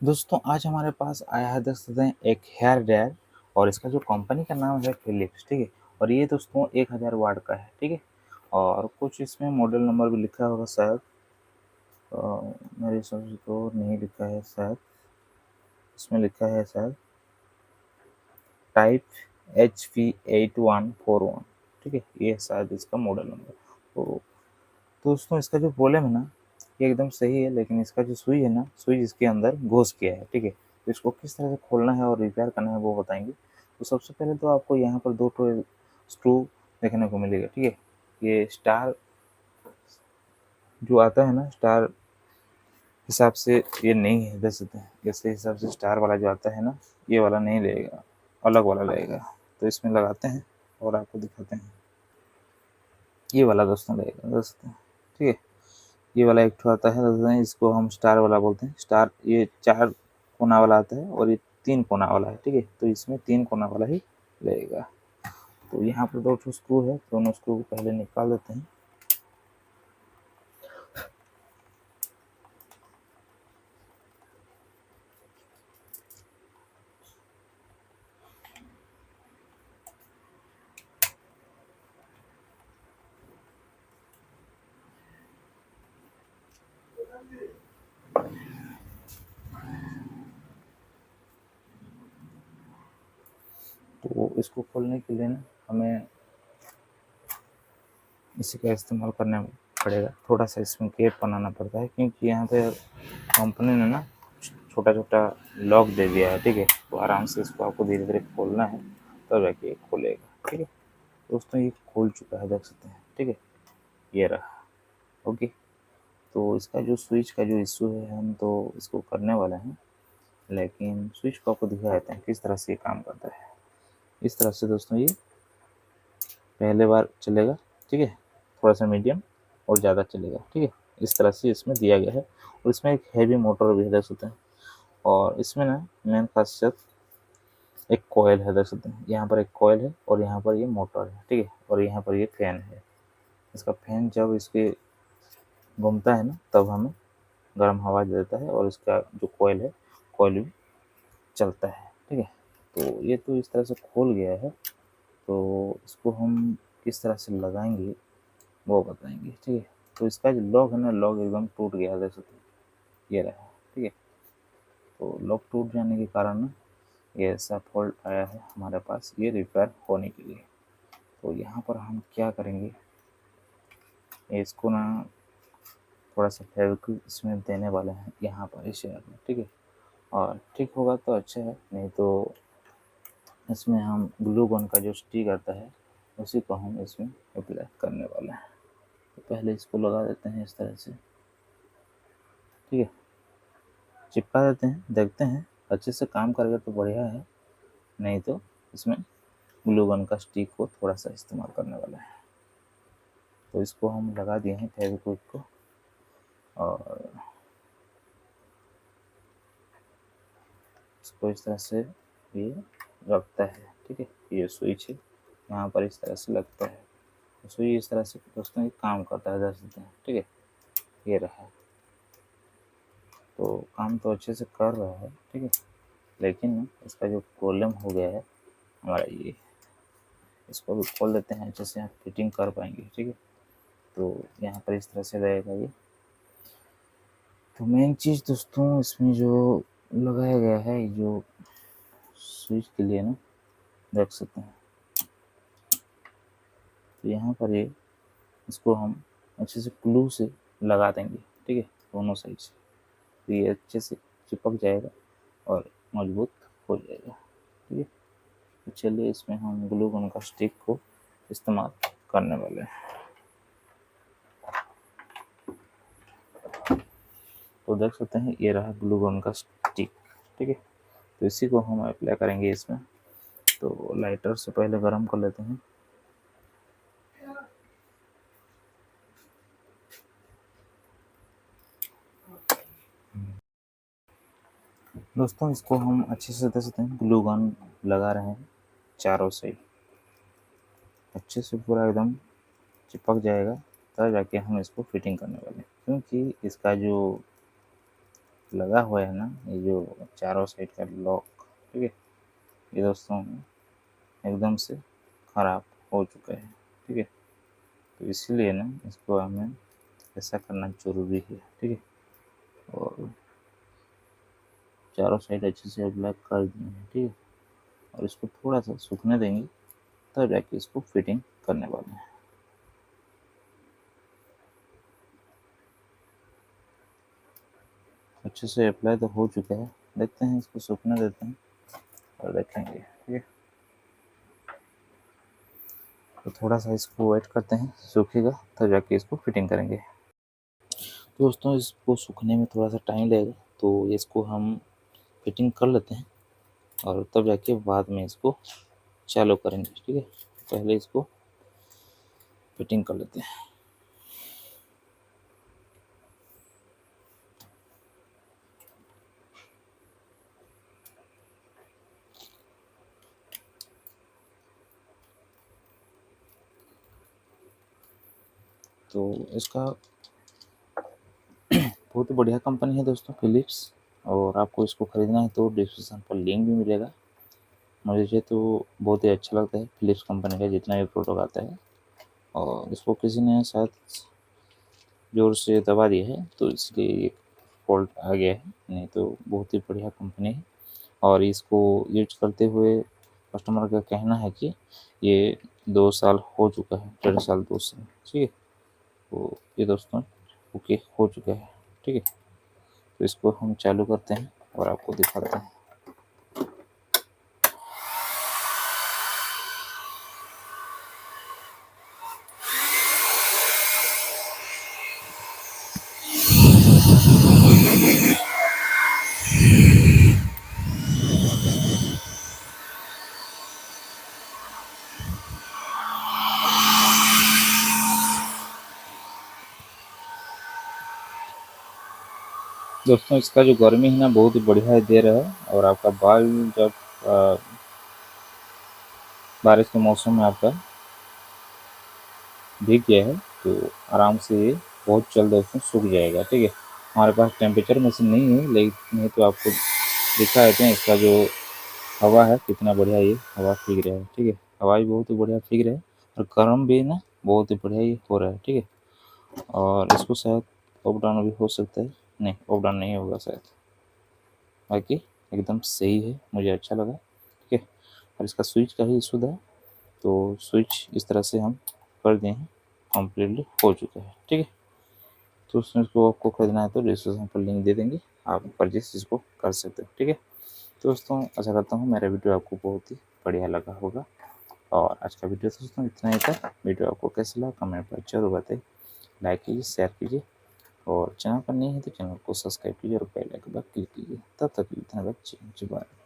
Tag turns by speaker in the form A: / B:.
A: दोस्तों आज हमारे पास आया है देख सकते हैं एक हेयर ड्रायर और इसका जो कंपनी का नाम है फिलिप्स, ठीक है। और ये दोस्तों 1000 वाट का है, ठीक है। और कुछ इसमें मॉडल नंबर भी लिखा होगा शायद, मेरे हिसाब से तो नहीं लिखा है शायद। इसमें लिखा है शायद टाइप HP8141, ठीक है। ये शायद इसका मॉडल नंबर। तो दोस्तों इसका जो प्रॉब्लम है ना, ये एकदम सही है, लेकिन इसका जो सुई है ना, सुई इसके अंदर घुस गया है, ठीक है। तो इसको किस तरह से खोलना है और रिपेयर करना है वो बताएंगे। तो सबसे पहले तो आपको यहाँ पर दो ठो स्क्रू देखने को मिलेगा, ठीक है। ये स्टार जो आता है ना, स्टार हिसाब से ये नहीं है, देख सकते हैं। जैसे हिसाब से स्टार वाला जो आता है ना, ये वाला नहीं लगेगा, अलग वाला लगेगा। तो इसमें लगाते हैं और आपको दिखाते हैं। ये वाला दोस्तों लगेगा, देख सकते हैं, ठीक है। ये वाला एक ठो आता है दोस्तों, इसको हम स्टार वाला बोलते हैं। स्टार ये 4 कोना वाला आता है और ये 3 कोना वाला है, ठीक है। तो इसमें 3 कोना वाला ही लगेगा। तो यहाँ पर दो ठो स्क्रू है, दोनों स्क्रू को पहले निकाल देते हैं। तो इसको खोलने के लिए ना हमें इसी का इस्तेमाल करना पड़ेगा। थोड़ा सा इसमें गैप बनाना पड़ता है, क्योंकि यहाँ पे कंपनी ने ना छोटा छोटा लॉक दे दिया है, ठीक है। तो आराम से इसको आपको धीरे धीरे खोलना है, तब जाके खोलेगा, ठीक है। दोस्तों ये खोल चुका है, देख सकते हैं, ठीक है। ये रहा, ओके। तो इसका जो स्विच का जो इशू है, हम तो इसको करने वाले हैं, लेकिन स्विच को आपको दिखा देते हैं किस तरह से ये काम करता है। इस तरह से दोस्तों ये पहले बार चलेगा, ठीक है। थोड़ा सा मीडियम और ज़्यादा चलेगा, ठीक है। इस तरह से इसमें दिया गया है। और इसमें एक हैवी मोटर भी है, देख सकते हैं। और इसमें ना मेन खासियत एक कॉयल है, देख सकते हैं। यहाँ पर एक कॉयल है और यहाँ पर ये मोटर है, ठीक है। और यहाँ पर ये फैन है। इसका फैन जब इसके घूमता है ना, तब हमें गर्म हवा देता है और इसका जो कॉयल है, कॉयल भी चलता है, ठीक है। तो ये तो इस तरह से खोल गया है। तो इसको हम किस तरह से लगाएंगे वो बताएंगे, ठीक है। तो इसका जो लॉक है ना, लॉक एकदम टूट गया है, देख सकते हैं। ये रहा, ठीक है। तो लॉक टूट जाने के कारण ना ये ऐसा फॉल्ट आया है हमारे पास, ये रिपेयर होने के लिए। तो यहाँ पर हम क्या करेंगे, इसको ना थोड़ा सा फेविक्विक इसमें देने वाले हैं यहाँ पर इस जगह में, ठीक है। और ठीक होगा तो अच्छा है, नहीं तो इसमें हम ग्लू गन का जो स्टिक आता है उसी को हम इसमें अप्लाई करने वाले हैं। तो पहले इसको लगा देते हैं इस तरह से, ठीक है। चिपका देते हैं, देखते हैं अच्छे से काम करेगा तो बढ़िया है, नहीं तो इसमें ग्लू गन का स्टिक को थोड़ा सा इस्तेमाल करने वाला है। तो इसको हम लगा दिए हैं फेविक्विक को, और इसको इस तरह से ये रखता है, ठीक है। ये स्विच है, यहाँ पर इस तरह से लगता है। तो सुई इस तरह से दोस्तों ये काम करता है, देख सकते हैं, ठीक है। ये रहा। तो काम तो अच्छे से कर रहा है, ठीक है। लेकिन ना इसका जो प्रॉब्लम हो गया है हमारा ये, इसको भी खोल देते हैं, अच्छे से आप फिटिंग कर पाएंगे, ठीक है। तो यहाँ पर इस तरह से रहेगा ये। तो मेन चीज़ दोस्तों इसमें जो लगाया गया है, जो स्विच के लिए ना, देख सकते हैं। तो यहाँ पर ये इसको हम अच्छे से ग्लू से लगा देंगे, ठीक है, दोनों साइड से। तो ये अच्छे से चिपक जाएगा और मजबूत हो जाएगा, ठीक है। तो चलिए इसमें हम ग्लू गन का स्टिक को इस्तेमाल करने वाले हैं। तो देख सकते हैं ये रहा ग्लू गन का स्टिक, ठीक है। तो इसी को हम अप्लाई करेंगे इसमें। तो लाइटर से पहले गर्म कर लेते हैं। दोस्तों इसको हम अच्छे से देख सकते हैं, ग्लू गन लगा रहे हैं चारों साइड, अच्छे से पूरा एकदम चिपक जाएगा, तब जाके हम इसको फिटिंग करने वाले हैं। क्योंकि इसका जो लगा हुआ है ना, ये जो चारों साइड का लॉक, ठीक है, ये दोस्तों एकदम से ख़राब हो चुका है, ठीक है। तो इसीलिए ना इसको हमें ऐसा करना ज़रूरी है, ठीक है। और चारों साइड अच्छे से अप्लाई कर दिए हैं, ठीक है। और इसको थोड़ा सा सूखने देंगे, तब जाके इसको फिटिंग करने वाले हैं। अच्छे से अप्लाई तो हो चुका है, देखते हैं इसको सूखने देते हैं और देखेंगे, ठीक है। तो थोड़ा सा इसको वेट करते हैं, सूखेगा तब जाके इसको फिटिंग करेंगे। दोस्तों इसको सूखने में थोड़ा सा टाइम लगेगा, तो इसको हम फिटिंग कर लेते हैं और तब जाके बाद में इसको चालू करेंगे, ठीक है। पहले इसको फिटिंग कर लेते हैं। तो इसका बहुत ही बढ़िया कंपनी है दोस्तों फिलिप्स, और आपको इसको ख़रीदना है तो डिस्क्रिप्शन पर लिंक भी मिलेगा। मुझे तो बहुत ही अच्छा लगता है फिलिप्स कंपनी का जितना भी प्रोडक्ट आता है, और इसको किसी ने शायद ज़ोर से दबा दिया है तो इसलिए ये फॉल्ट आ गया है, नहीं तो बहुत ही बढ़िया कंपनी है। और इसको यूज करते हुए कस्टमर का कहना है कि ये 2 साल हो चुका है, 1.5 साल 2 साल, ठीक है। तो ये दोस्तों ओके हो चुका है, ठीक है। तो इसको हम चालू करते हैं और आपको दिखाते हैं। दोस्तों इसका जो गर्मी है ना बहुत ही बढ़िया दे रहा है, और आपका बाल जब बारिश के मौसम में आपका भीग गया है तो आराम से ये बहुत जल्द उसमें सूख जाएगा, ठीक है। हमारे पास टेम्परेचर मशीन नहीं है, लेकिन नहीं तो आपको दिखा देते हैं इसका जो हवा है कितना बढ़िया ये हवा फीक रहा है, ठीक है। हवा भी बहुत ही बढ़िया फीक रहा है और गर्म भी ना बहुत ही बढ़िया ये हो रहा है, ठीक है। और इसको शायद अप डाउन भी हो सकता है, नहीं अप डाउन नहीं होगा शायद, बाकी एकदम सही है, मुझे अच्छा लगा, ठीक है। और इसका स्विच का ही इशू था, तो स्विच इस तरह से हम कर दिए हैं, कम्प्लीटली हो चुका है, ठीक है। तो उसमें इसको आपको खरीदना है तो डिस्क्रिप्शन पर लिंक दे देंगे, आप परचेस इसको कर सकते हो, ठीक है। तो दोस्तों आशा करता हूँ मेरा वीडियो आपको बहुत ही बढ़िया लगा होगा, और आज का वीडियो दोस्तों इतना ही था। वीडियो आपको कैसा लगा कमेंट पर जरूर बताइए, लाइक कीजिए, शेयर कीजिए, और चैनल पर नहीं है तो चैनल को सब्सक्राइब कीजिए और बेल आइकन पर क्लिक कीजिए। तब तक धन्यवाद जी, बाय।